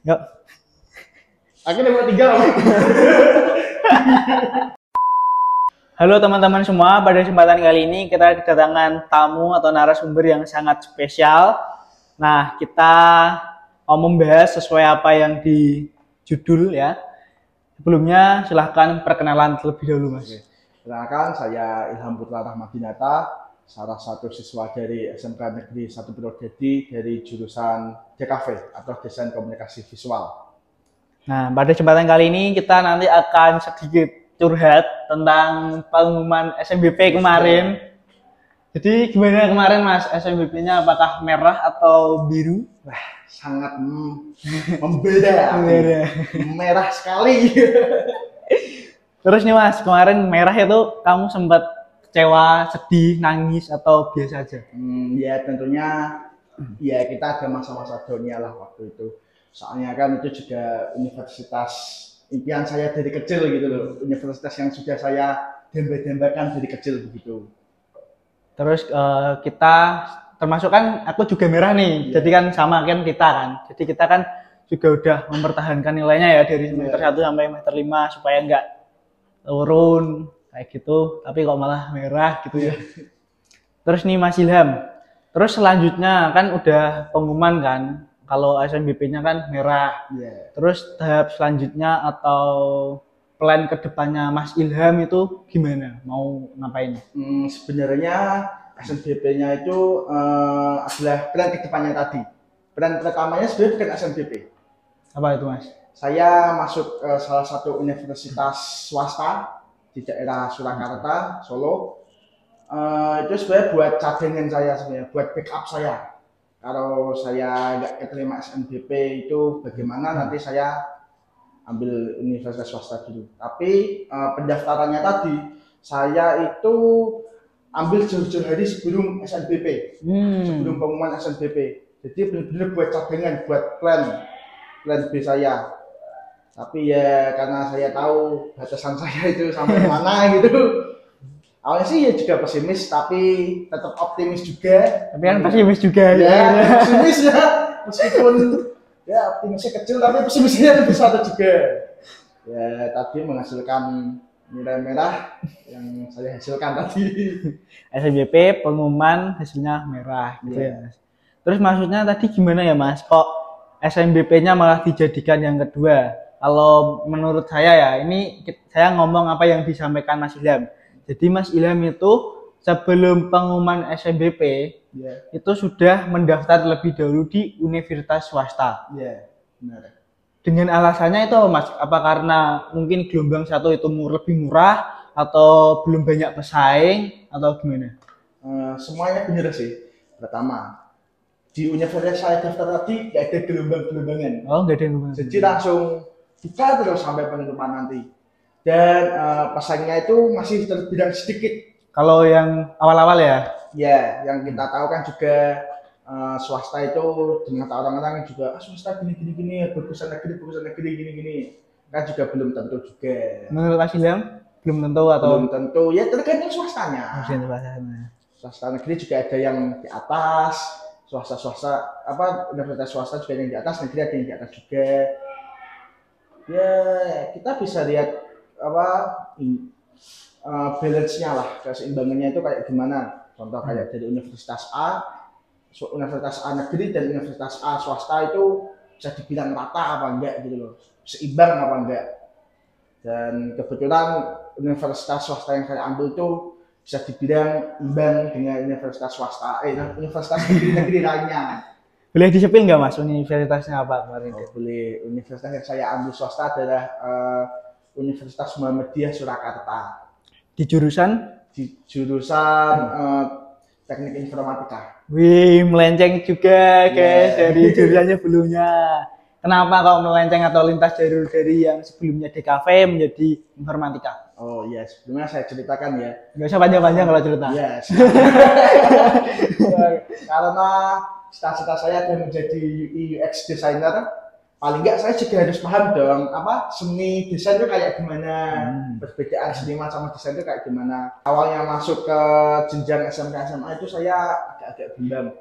Yuk. Aku nomor 3. Halo teman-teman semua, pada kesempatan kali ini kita kedatangan tamu atau narasumber yang sangat spesial. Nah, kita mau membahas sesuai apa yang di judul ya. Sebelumnya silahkan perkenalan terlebih dahulu, Mas. Perkenalkan, saya Ilham Putra Rahmadinata, salah satu siswa dari SMK Negeri 1 Purwodadi dari jurusan DKV atau Desain Komunikasi Visual. Nah, pada kesempatan kali ini kita nanti akan sedikit curhat tentang pengumuman SNBP kemarin. Jadi gimana kemarin Mas, SNBP-nya apakah merah atau biru? Wah, sangat membeda, merah sekali. Terus nih Mas, kemarin merah itu kamu sempat kecewa, sedih, nangis atau biasa aja? Ya tentunya ya kita ada masa-masa downnya lah waktu itu. Soalnya kan itu juga universitas impian saya dari kecil gitu loh, universitas yang sudah saya dambakan dari kecil begitu. Terus kita termasuk kan aku juga merah nih, jadi kan sama kan kita kan. Jadi kita kan juga udah mempertahankan nilainya ya dari semester 1 sampai semester 5 supaya enggak turun kayak gitu, tapi kok malah merah gitu ya. Terus nih Mas Ilham, terus selanjutnya kan udah pengumuman kan, kalau SNBP-nya kan merah. Terus tahap selanjutnya atau plan kedepannya Mas Ilham itu gimana? Mau ngapain? Sebenarnya SNBP-nya itu adalah plan kedepannya tadi. Plan pertamanya sebenarnya bukan SNBP. Apa itu Mas? Saya masuk ke salah satu universitas swasta di daerah Surakarta, Solo. Itu sebenarnya buat cadangan saya sebenarnya, buat backup saya. Kalau saya nggak keterima SNBP itu bagaimana nanti saya ambil universitas swasta dulu. Tapi pendaftarannya tadi saya itu ambil jauh-jauh hari sebelum SNBP, sebelum pengumuman SNBP. Jadi benar-benar buat cadangan, buat plan B saya. Tapi ya karena saya tahu batasan saya itu sampai mana gitu. Awalnya sih ya juga pesimis, tapi tetap optimis juga. Tapi kan pesimis juga ya. Pesimis ya, meskipun ya optimisnya kecil, tapi pesimisnya besar juga. Ya tadi menghasilkan nilai merah yang saya hasilkan tadi. SNBP pengumuman hasilnya merah gitu ya. Terus maksudnya tadi gimana ya Mas? Kok SNBP-nya malah dijadikan yang kedua? Kalau menurut saya ya, ini saya ngomong apa yang disampaikan Mas Ilham. Jadi Mas Ilham itu sebelum pengumuman SNBP itu sudah mendaftar lebih dahulu di universitas swasta. Benar. Dengan alasannya itu apa Mas? Apa karena mungkin gelombang 1 itu lebih murah atau belum banyak pesaing atau gimana? Semuanya benar sih. Pertama, di universitas saya daftar tadi nggak ada gelombang-gelombangan. Oh, nggak ada gelombang. Jadi langsung buka terus sampai penutupan nanti. Dan pesaingnya itu masih terbilang sedikit. Kalau yang awal-awal ya? Ya, yang kita tahu kan juga swasta itu dengan orang-orang juga swasta gini, bagusan negeri gini. Kan juga belum tentu juga. Menurut Mas Ilham belum tentu atau? Belum tentu, ya tergantung swastanya. Swasta negeri juga ada yang di atas, swasta apa universitas swasta juga ada yang di atas, negeri ada yang di atas juga. Ya kita bisa lihat apa balance-nya lah, keseimbangannya itu kayak gimana. Contoh kayak dari universitas A negeri dan universitas A swasta itu bisa dibilang rata apa enggak gitu loh, seimbang apa enggak. Dan kebetulan universitas swasta yang saya ambil itu bisa dibilang imbang dengan universitas swasta universitas negeri lainnya. Boleh disepil nggak Mas universitasnya apa kemarin? Boleh. Universitas yang saya ambil swasta adalah Universitas Muhammadiyah Surakarta. Di jurusan? Di jurusan Teknik Informatika. Wih, melenceng juga guys dari jurusannya sebelumnya. Kenapa kok melenceng atau lintas jalur dari yang sebelumnya DKV menjadi Informatika? Oh iya, sebelumnya saya ceritakan ya. Nggak usah panjang-panjang kalau cerita. Yes. Karena cita-cita saya adalah menjadi UX designer. Paling enggak saya juga harus paham dong apa seni desain itu kayak gimana, perbedaan seniman sama desain itu kayak gimana. Awalnya masuk ke jenjang SMK SMA itu saya agak-agak bimbang.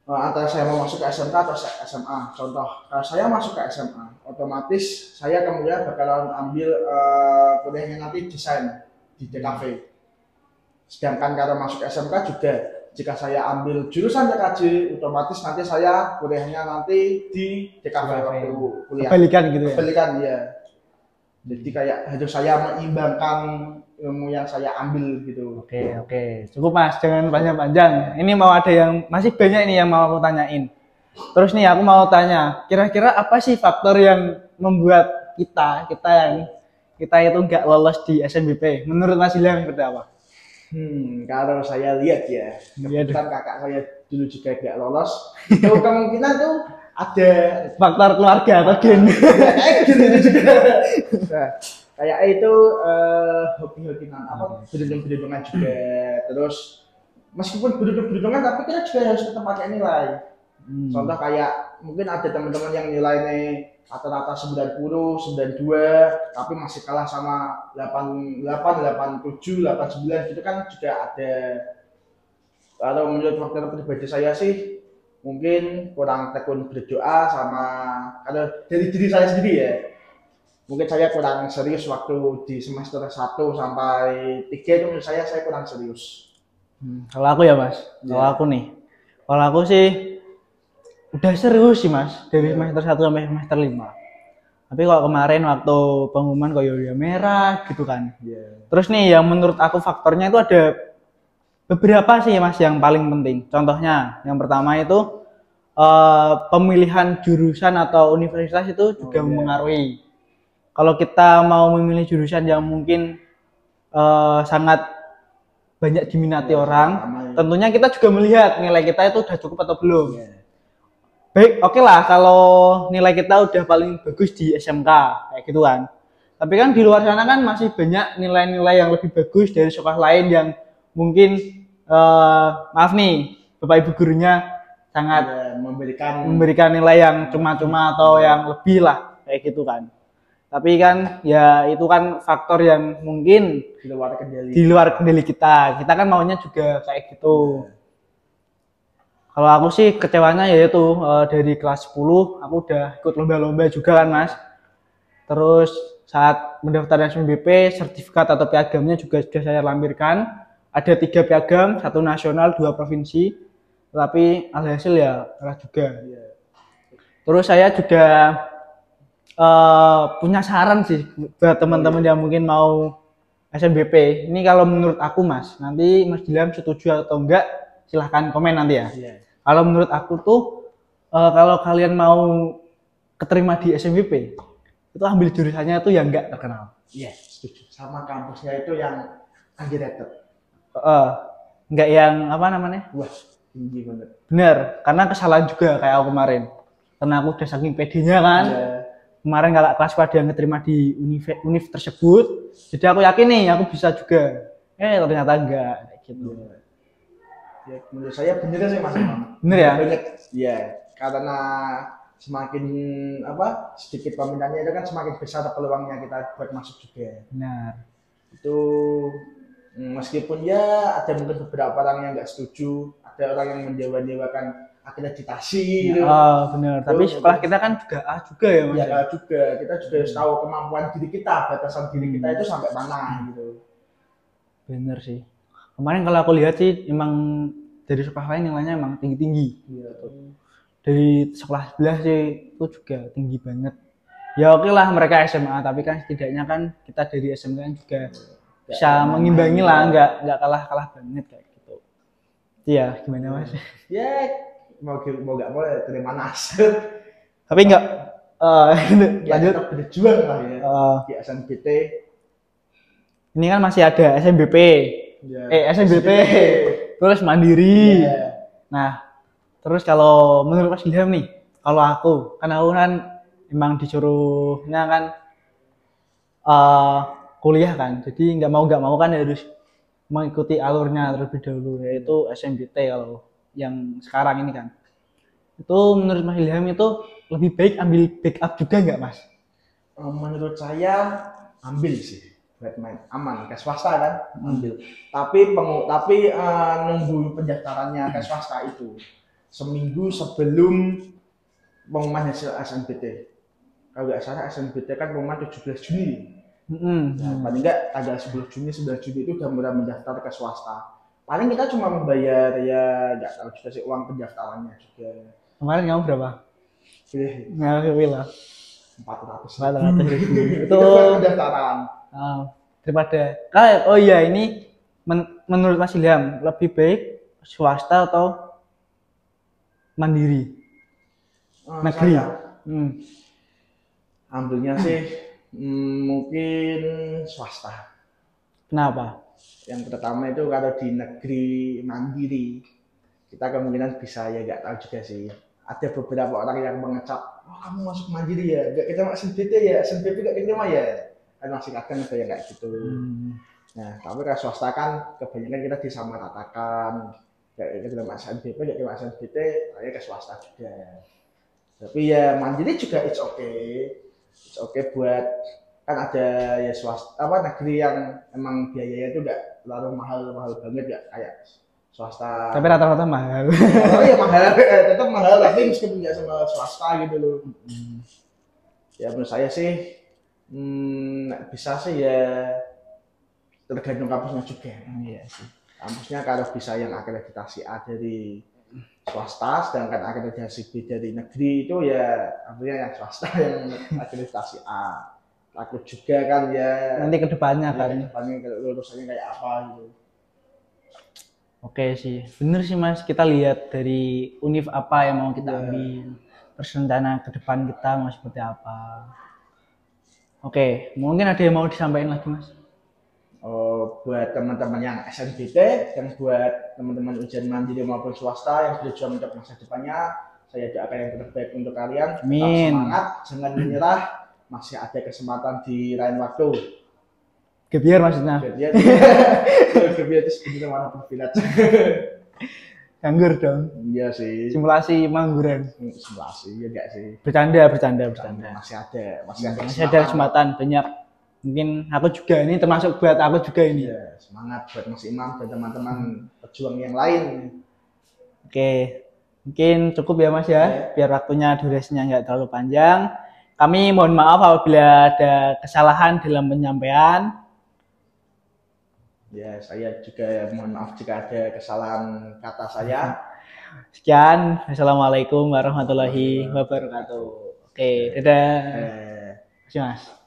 antara saya mau masuk ke SMK atau SMA. Contoh, kalau saya masuk ke SMA, otomatis saya kemudian bakalan ambil kuliahnya nanti desain di DKV. Sedangkan kalau masuk SMK juga, jika saya ambil jurusan TKJ, otomatis nanti saya kuliahnya nanti di DKV waktu kuliah. Kebalikan gitu ya? Kebalikan, ya. Jadi kayak harus saya mengimbangkan ilmu yang saya ambil gitu. Oke. Cukup Mas, jangan panjang-panjang. Ini mau ada yang, masih banyak ini yang mau aku tanyain. Terus nih aku mau tanya, kira-kira apa sih faktor yang membuat kita itu nggak lolos di SNBP? Menurut Mas Ilham seperti apa? Kalau saya lihat ya, kebetulan kakak saya dulu juga gak lolos, itu kemungkinan tuh ada faktor keluarga atau gen. Kayak itu hobi-hobian apa beruntung-beruntungan juga. Terus meskipun beruntung-beruntungan tapi kita juga harus tetap pakai nilai. Contoh kayak mungkin ada teman-teman yang nilainya rata-rata 90, 92 tapi masih kalah sama 88, 87, 89 gitu kan juga ada. Kalau menurut faktor pribadi saya sih mungkin kurang tekun berdoa sama kalau dari diri saya sendiri ya. Mungkin saya kurang serius waktu di semester 1 sampai 3 itu menurut saya kurang serius. Kalau aku ya Mas, kalau aku sih udah serius sih Mas, dari semester 1 sampai semester 5. Tapi kalau kemarin waktu pengumuman kok ya merah gitu kan. Terus nih yang menurut aku faktornya itu ada beberapa sih Mas yang paling penting. Contohnya yang pertama itu pemilihan jurusan atau universitas itu juga mempengaruhi. Kalau kita mau memilih jurusan yang mungkin sangat banyak diminati orang, tentunya kita juga melihat nilai kita itu udah cukup atau belum. Baik, oke lah kalau nilai kita udah paling bagus di SMK kayak gitu kan. Tapi kan di luar sana kan masih banyak nilai-nilai yang lebih bagus dari sekolah lain yang mungkin maaf nih Bapak Ibu gurunya sangat memberikan nilai yang cuma-cuma atau yang lebih lah kayak gitu kan. Tapi kan ya itu kan faktor yang mungkin di luar kendali kita. Kita kan maunya juga kayak gitu. Kalau aku sih kecewanya yaitu dari kelas 10 aku udah ikut lomba-lomba juga kan Mas. Terus saat mendaftar SNBP sertifikat atau piagamnya juga sudah saya lampirkan. Ada 3 piagam, 1 nasional, 2 provinsi. Tapi alhasil ya kalah juga. Terus saya juga punya saran sih buat teman-teman yang mungkin mau SNBP. Ini kalau menurut aku Mas, nanti Mas Ilham setuju atau enggak silahkan komen nanti ya. Kalau menurut aku tuh kalau kalian mau keterima di SNBP itu ambil jurusannya itu yang enggak terkenal. Setuju. Sama kampusnya itu yang underrated. Enggak yang apa namanya? Wah, tinggi banget. Bener, karena kesalahan juga kayak aku kemarin. Karena aku udah saking pedenya kan. Kemarin kalau kelas pada yang keterima di univ tersebut, jadi aku yakin nih aku bisa juga. Ternyata enggak kayak gitu. Ya, menurut saya bener sih Mas. Bener ya? Iya, karena semakin sedikit peminatnya itu kan semakin besar peluangnya kita buat masuk juga. Benar. Itu meskipun ya ada mungkin beberapa orang yang nggak setuju, ada orang yang mendewa-dewakan akreditasi gitu. Benar. Tapi sekolah kita kan juga juga ya Mas. Iya juga. Kita juga harus tahu kemampuan diri kita, batasan diri kita itu sampai mana gitu. Bener sih. Kemarin kalau aku lihat sih emang dari sekolah lain nilainya emang tinggi-tinggi. Dari sekolah sebelah sih itu juga tinggi banget. Ya oke lah mereka SMA, tapi kan setidaknya kan kita dari SMK kan juga bisa mengimbangi lah, nggak kalah banget kayak gitu. Iya, gimana Mas? Ya mau nggak mau terima nasib. Tapi nggak lanjut berjuang lah ya di SNBT. Ini kan masih ada SNBP. SNBP. Terus mandiri. Nah, terus kalau menurut Mas Ilham nih, kalau aku kan emang disuruhnya kan kuliah kan, jadi nggak mau kan harus mengikuti alurnya terlebih dahulu, yaitu SNBT kalau yang sekarang ini kan. Itu menurut Mas Ilham itu lebih baik ambil backup juga nggak Mas? Menurut saya ambil sih. Aman ke swasta kan ambil, tapi nunggu pendaftarannya ke swasta itu seminggu sebelum pengumuman hasil SNBT. Kalau nggak salah SNBT kan pengumuman 17 Juni. Nah, paling nggak tanggal 10 Juni, 9 Juni itu udah mulai mendaftar ke swasta. Paling kita cuma membayar ya nggak tahu juga sih uang pendaftarannya juga. Kemarin kamu berapa? Nggak lah. 400 ribu. Itu pendaftaran. Daripada, oh iya ini menurut Mas Ilham lebih baik swasta atau mandiri? Negeri. Ambilnya sih mungkin swasta. Kenapa? Yang pertama itu kalau di negeri mandiri kita kemungkinan bisa ya nggak tahu juga sih. Ada beberapa orang yang mengecap, oh kamu masuk mandiri ya, nggak kita SNBT ya, SNBT nggak terima ya, kan masih kadang ada yang kayak gitu. Nah tapi kalau swasta kan kebanyakan kita disamaratakan, kayak kita terima SNBT, nggak terima SNBT, saya ke swasta juga. Tapi ya mandiri juga it's okay buat kan ada ya swasta negeri yang emang biayanya itu nggak terlalu mahal banget nggak kayak swasta. Tapi rata-rata mahal. Oh iya mahal, tetap mahal tapi meskipun nggak sama swasta gitu loh. Ya menurut saya sih bisa sih ya tergantung kampusnya juga. Iya sih. Kampusnya kalau bisa yang akreditasi A dari swasta, sedangkan akreditasi B dari negeri itu ya artinya yang swasta yang akreditasi A. Takut juga kan ya nanti kedepannya kan kedepannya lulusannya kayak apa gitu. Oke sih, bener sih Mas, kita lihat dari univ apa yang mau kita ambil, terus rencana ke depan kita mau seperti apa. Oke, mungkin ada yang mau disampaikan lagi Mas? Buat teman-teman yang SNBT dan buat teman-teman ujian mandiri maupun swasta yang berjuang untuk masa depannya, saya doakan yang terbaik untuk kalian. Amin. Tetap semangat, jangan menyerah, masih ada kesempatan di lain waktu. Gebiar maksudnya? Gebiar itu sebenarnya mana berpilat. Nganggur dong. Iya sih. Simulasi pengangguran. Simulasi ya enggak sih. Bercanda. Masih ada kesempatan banyak. Mungkin aku juga ini termasuk buat aku juga ini. Ya, semangat buat Mas Imam dan teman-teman pejuang yang lain. Oke, mungkin cukup ya Mas ya. Biar waktunya durasinya nggak terlalu panjang. Kami mohon maaf apabila ada kesalahan dalam penyampaian. Ya, saya juga mohon maaf jika ada kesalahan kata saya. Sekian, Assalamualaikum warahmatullahi wabarakatuh. Oke, dadah. Terima kasih Mas.